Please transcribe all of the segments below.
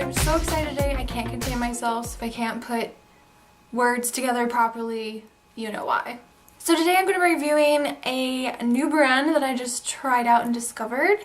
I'm so excited today. I can't contain myself, so if I can't put words together properly, you know why. So today I'm going to be reviewing a new brand that I just tried out and discovered.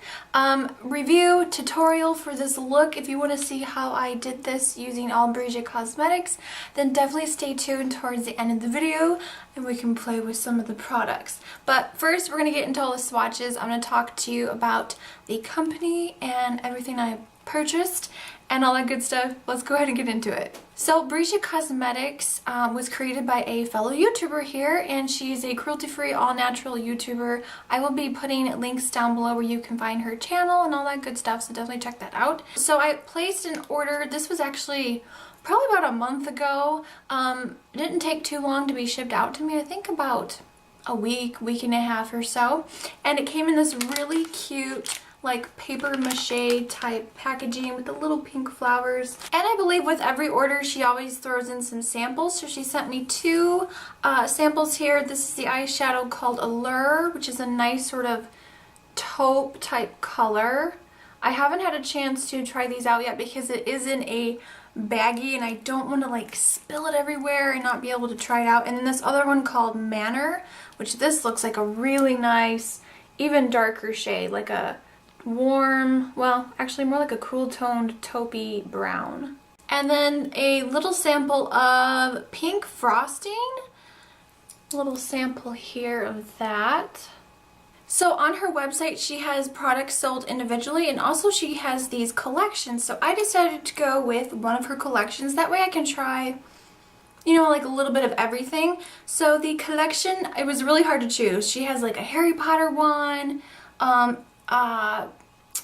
Review tutorial for this look. If you want to see how I did this using all Brija cosmetics, then definitely stay tuned towards the end of the video and we can play with some of the products. But first we're going to get into all the swatches. I'm going to talk to you about the company and everything I purchased and all that good stuff. Let's go ahead and get into it. So Brija Cosmetics was created by a fellow YouTuber here, and she's a cruelty-free, all-natural YouTuber. I will be putting links down below where you can find her channel and all that good stuff, so definitely check that out. So I placed an order. This was actually probably about a month ago. It didn't take too long to be shipped out to me. I think about a week and a half or so. And it came in this really cute like paper mache type packaging with the little pink flowers. And I believe with every order she always throws in some samples, so she sent me two samples here. This is the eyeshadow called Allure, which is a nice sort of taupe type color. I haven't had a chance to try these out yet because it is in a baggie and I don't want to like spill it everywhere and not be able to try it out. And then this other one called Manor, which this looks like a really nice, even darker shade, like a warm, well, actually more like a cool toned taupey brown. And then a little sample of pink frosting. A little sample here of that. So on her website she has products sold individually, and also she has these collections. So I decided to go with one of her collections. That way I can try, you know, like a little bit of everything. So the collection, it was really hard to choose. She has like a Harry Potter one,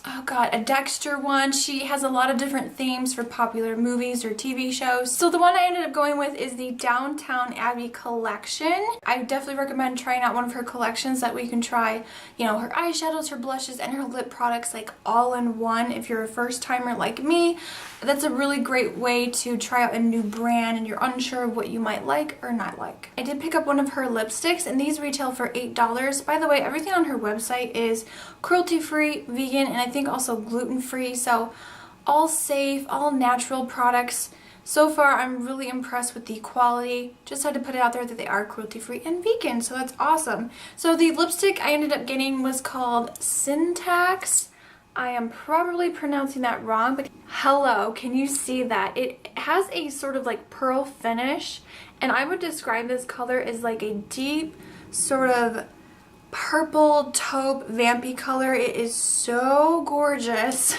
oh god, a Dexter one. She has a lot of different themes for popular movies or TV shows. So the one I ended up going with is the Downton Abbey collection. I definitely recommend trying out one of her collections. That way you can try, you know, her eyeshadows, her blushes, and her lip products like all in one. If you're a first timer like me, that's a really great way to try out a new brand and you're unsure of what you might like or not like. I did pick up one of her lipsticks, and these retail for $8. By the way, everything on her website is cruelty-free, vegan, and I think also gluten-free, so all safe, all natural products. So far I'm really impressed with the quality. Just had to put it out there that they are cruelty-free and vegan, so that's awesome. So the lipstick I ended up getting was called Syntax. I am probably pronouncing that wrong, but hello, can you see that? It has a sort of like pearl finish, and I would describe this color as like a deep sort of purple taupe vampy color. It is so gorgeous.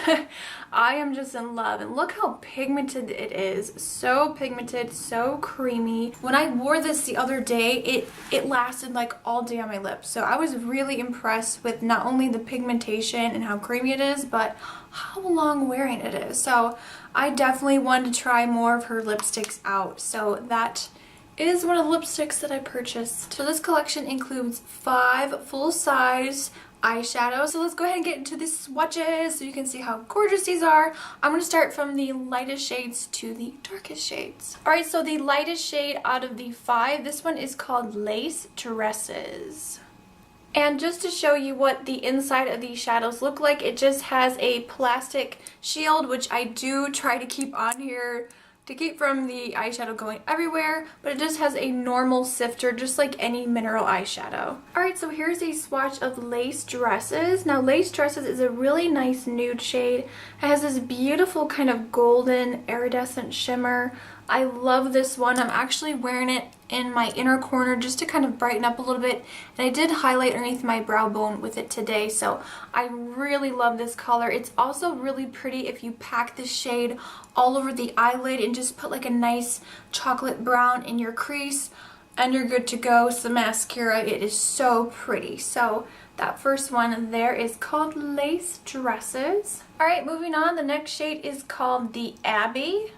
I am just in love, and look how pigmented it is. So pigmented, so creamy. When I wore this the other day, it lasted like all day on my lips. So I was really impressed with not only the pigmentation and how creamy it is, but how long wearing it is. So I definitely wanted to try more of her lipsticks out. So that is one of the lipsticks that I purchased. So this collection includes 5 full-size eyeshadows. So let's go ahead and get into the swatches so you can see how gorgeous these are. I'm going to start from the lightest shades to the darkest shades. Alright, so the lightest shade out of the 5, this one is called Lace Dresses. And just to show you what the inside of these shadows look like, it just has a plastic shield, which I do try to keep on here to keep from the eyeshadow going everywhere, but it just has a normal sifter just like any mineral eyeshadow. Alright, so here's a swatch of Lace Dresses. Now Lace Dresses is a really nice nude shade. It has this beautiful kind of golden iridescent shimmer. I love this one. I'm actually wearing it in my inner corner just to kind of brighten up a little bit, and I did highlight underneath my brow bone with it today, so I really love this color. It's also really pretty if you pack this shade all over the eyelid and just put like a nice chocolate brown in your crease and you're good to go. Some mascara, it is so pretty. So that first one there is called Lace Dresses. Alright, moving on, the next shade is called the Abbey.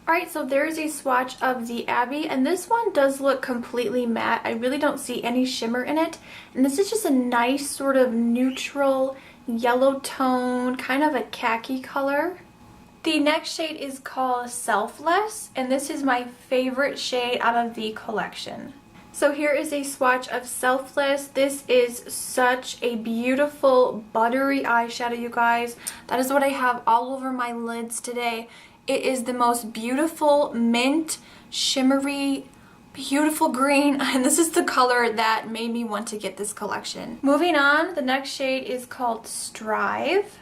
Alright, so there's a swatch of the Abbey, and this one does look completely matte. I really don't see any shimmer in it. And this is just a nice sort of neutral yellow tone, kind of a khaki color. The next shade is called Selfless, and this is my favorite shade out of the collection. So here is a swatch of Selfless. This is such a beautiful buttery eyeshadow, you guys. That is what I have all over my lids today. It is the most beautiful mint, shimmery, beautiful green, and this is the color that made me want to get this collection. Moving on, the next shade is called Strive.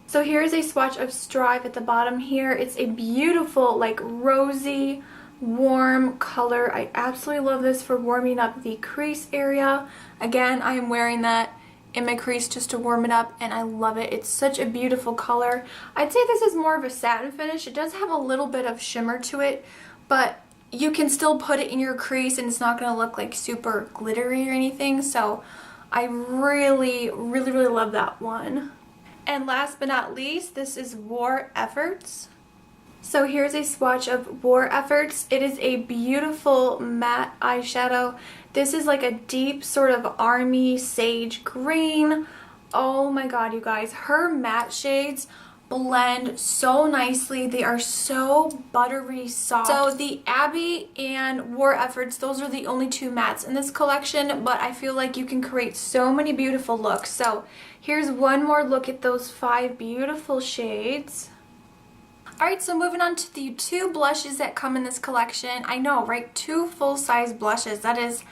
So here's a swatch of Strive at the bottom here. It's a beautiful, like, rosy, warm color. I absolutely love this for warming up the crease area. Again, I am wearing that in my crease just to warm it up, and I love it. It's such a beautiful color. I'd say this is more of a satin finish. It does have a little bit of shimmer to it, but you can still put it in your crease and it's not going to look like super glittery or anything. So I really, really, really love that one. And last but not least, this is War Efforts. So here's a swatch of War Efforts. It is a beautiful matte eyeshadow. This is like a deep sort of army sage green. Oh my god, you guys. Her matte shades blend so nicely. They are so buttery soft. So the Abbey and War Efforts, those are the only two mattes in this collection, but I feel like you can create so many beautiful looks. So here's one more look at those 5 beautiful shades. Alright, so moving on to the 2 blushes that come in this collection. I know, right? 2 full-size blushes. That is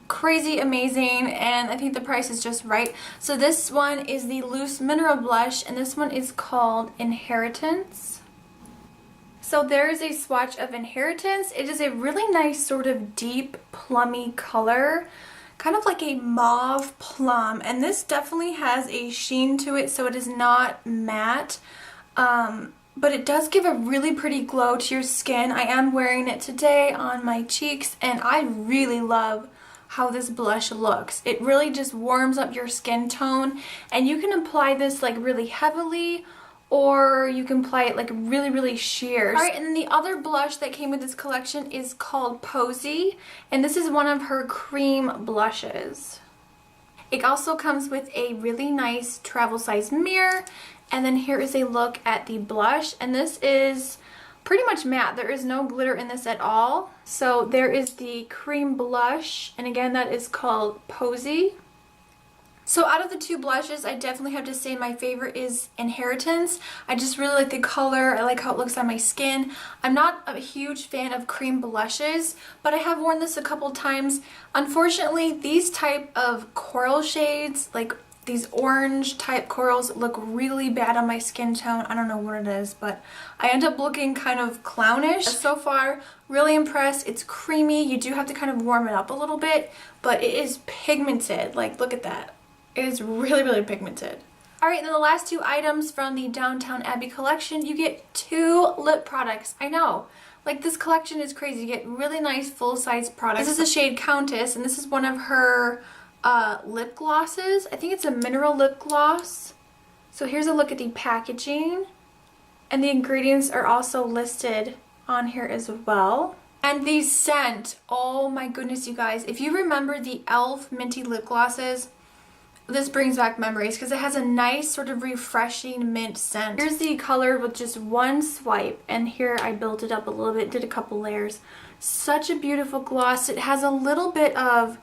crazy amazing, and I think the price is just right. So this one is the Loose Mineral Blush, and this one is called Inheritance. So there is a swatch of Inheritance. It is a really nice sort of deep plummy color, kind of like a mauve plum, and this definitely has a sheen to it, so it is not matte. But it does give a really pretty glow to your skin. I am wearing it today on my cheeks, and I really love how this blush looks. It really just warms up your skin tone, and you can apply this like really heavily, or you can apply it like really, really sheer. Alright, and then the other blush that came with this collection is called Posy, and this is one of her cream blushes. It also comes with a really nice travel size mirror. And then here is a look at the blush, and this is pretty much matte. There is no glitter in this at all. So there is the cream blush, and again that is called Posy. So out of the 2 blushes, I definitely have to say my favorite is Inheritance. I just really like the color. I like how it looks on my skin. I'm not a huge fan of cream blushes, but I have worn this a couple times. Unfortunately, these type of coral shades, like these orange type corals, look really bad on my skin tone. I don't know what it is, but I end up looking kind of clownish. So far, really impressed. It's creamy. You do have to kind of warm it up a little bit, but it is pigmented. Like, look at that. It is really, really pigmented. Alright, then the last 2 items from the Downton Abbey collection, you get 2 lip products. I know. Like, this collection is crazy. You get really nice full-size products. This is the shade Countess, and this is one of her lip glosses. I think it's a mineral lip gloss. So here's a look at the packaging, and the ingredients are also listed on here as well. And the scent, oh my goodness, you guys, if you remember the e.l.f. minty lip glosses, this brings back memories because it has a nice sort of refreshing mint scent. Here's the color with just one swipe, and here I built it up a little bit, did a couple layers. Such a beautiful gloss. It has a little bit of,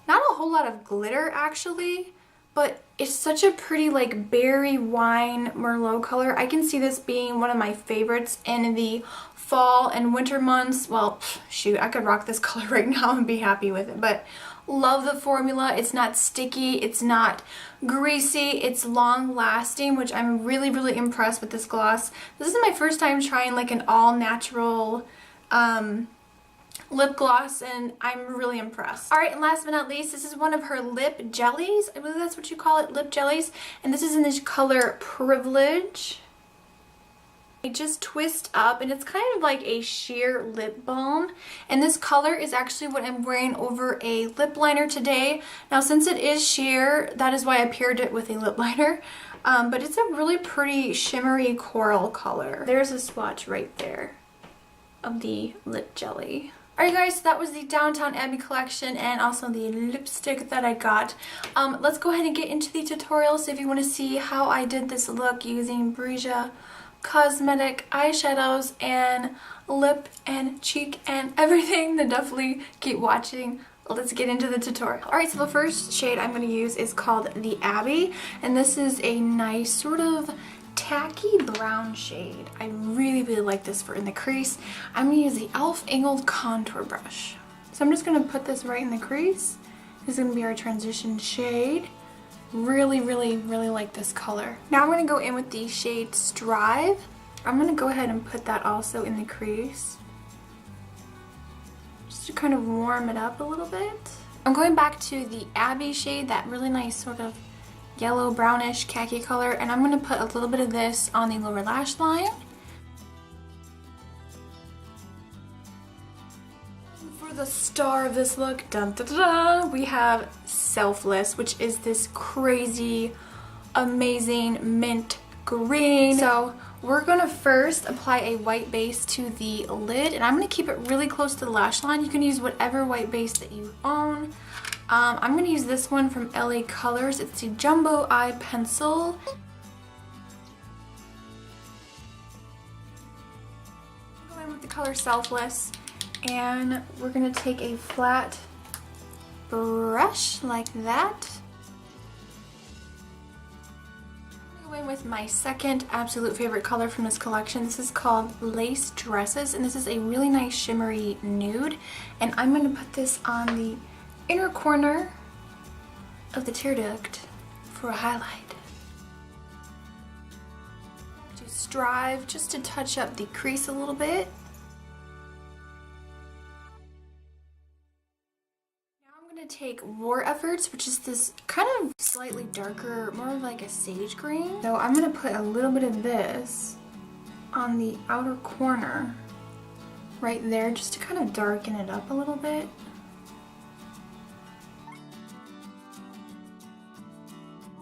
not a whole lot of glitter actually, but it's such a pretty like berry wine merlot color. I can see this being one of my favorites in the fall and winter months. Well, shoot, I could rock this color right now and be happy with it, but love the formula. It's not sticky, it's not greasy, it's long lasting, which I'm really, really impressed with this gloss. This is my first time trying like an all natural lip gloss, and I'm really impressed. Alright, and last but not least, this is one of her lip jellies. I believe that's what you call it, lip jellies. And this is in this color Privilege. It just twists up, and it's kind of like a sheer lip balm. And this color is actually what I'm wearing over a lip liner today. Now, since it is sheer, that is why I paired it with a lip liner. But it's a really pretty shimmery coral color. There's a swatch right there of the lip jelly. Alright guys, so that was the Downton Abbey collection and also the lipstick that I got. Let's go ahead and get into the tutorial. So if you want to see how I did this look using Brija cosmetic eyeshadows and lip and cheek and everything, then definitely keep watching let's get into the tutorial. Alright, so the first shade I'm going to use is called the Abbey, and this is a nice sort of tacky brown shade. I really like this for in the crease. I'm going to use the e.l.f. angled contour brush. So I'm just going to put this right in the crease. This is going to be our transition shade. Really like this color. Now I'm going to go in with the shade Strive. I'm going to go ahead and put that also in the crease, just to kind of warm it up a little bit. I'm going back to the Abbey shade, that really nice sort of yellow brownish khaki color, and I'm going to put a little bit of this on the lower lash line. For the star of this look, dun, dun, dun, dun, we have Selfless, which is this crazy, amazing mint green. So we're gonna first apply a white base to the lid, and I'm gonna keep it really close to the lash line. You can use whatever white base that you own. I'm gonna use this one from LA Colors. It's the Jumbo Eye Pencil. Go in with the color Selfless, and we're gonna take a flat brush like that. With my second absolute favorite color from this collection. This is called Lace Dresses, and this is a really nice shimmery nude, and I'm going to put this on the inner corner of the tear duct for a highlight. To Strive, just to touch up the crease a little bit. Take War Efforts, which is this kind of slightly darker, more of like a sage green. So I'm going to put a little bit of this on the outer corner right there, just to kind of darken it up a little bit.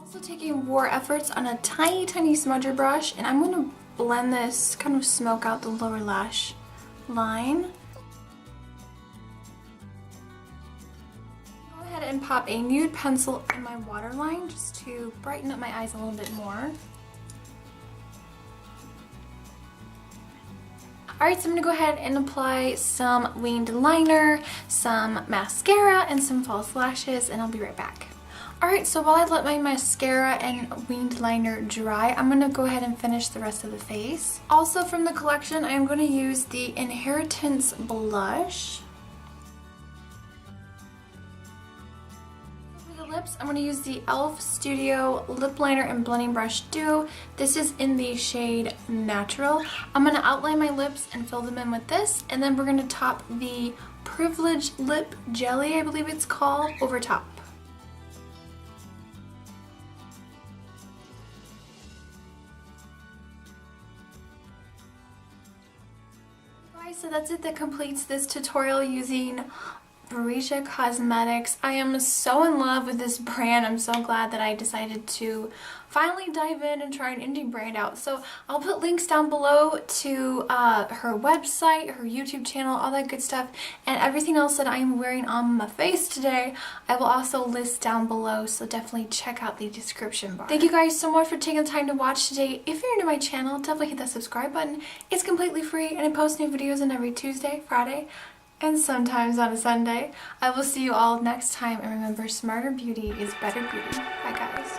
Also taking War Efforts on a tiny smudger brush, and I'm going to blend this, kind of smoke out the lower lash line. And pop a nude pencil in my waterline just to brighten up my eyes a little bit more. Alright, so I'm going to go ahead and apply some winged liner, some mascara, and some false lashes, and I'll be right back. Alright, so while I let my mascara and winged liner dry, I'm going to go ahead and finish the rest of the face. Also from the collection, I am going to use the Inheritance blush. Lips, I'm going to use the e.l.f. Studio Lip Liner and Blending Brush Duo. This is in the shade Natural. I'm going to outline my lips and fill them in with this, and then we're going to top the Privilege Lip Jelly, I believe it's called, over top. Guys, so that's it. That completes this tutorial using Brija Cosmetics. I am so in love with this brand. I'm so glad that I decided to finally dive in and try an indie brand out. So I'll put links down below to her website, her YouTube channel, all that good stuff, and everything else that I'm wearing on my face today I will also list down below, so definitely check out the description bar. Thank you guys so much for taking the time to watch today. If you're new to my channel, definitely hit that subscribe button. It's completely free, and I post new videos on every Tuesday, Friday, and sometimes on a Sunday. I will see you all next time, and remember, smarter beauty is better beauty. Bye guys.